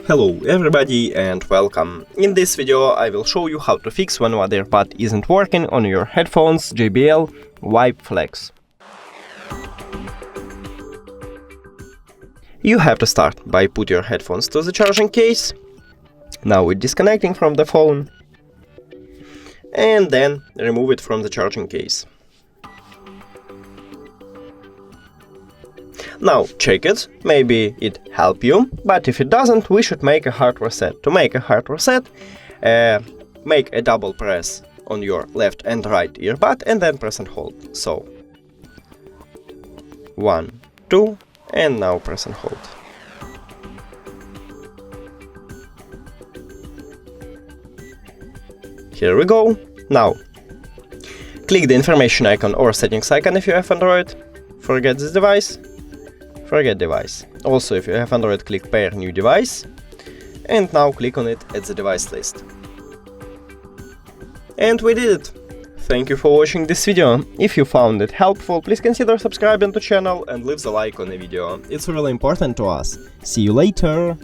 Hello everybody and welcome. In this video I will show you how to fix when one earbud isn't working on your headphones JBL Vibe Flex. You have to start by put your headphones to the charging case. Now with disconnecting from the phone. And then remove it from the charging case. Now check it, maybe it help you, but if it doesn't, we should make a hard reset. To make a hard reset, make a double press on your left and right earbud and then press and hold. So 1, 2, and now press and hold. Here we go. Now click the information icon or settings icon if you have Android. Forget this device. Forget device. Also, if you have Android, click pair new device. And now click on it at the device list. And we did it! Thank you for watching this video. If you found it helpful, please consider subscribing to the channel and leave the like on the video. It's really important to us. See you later!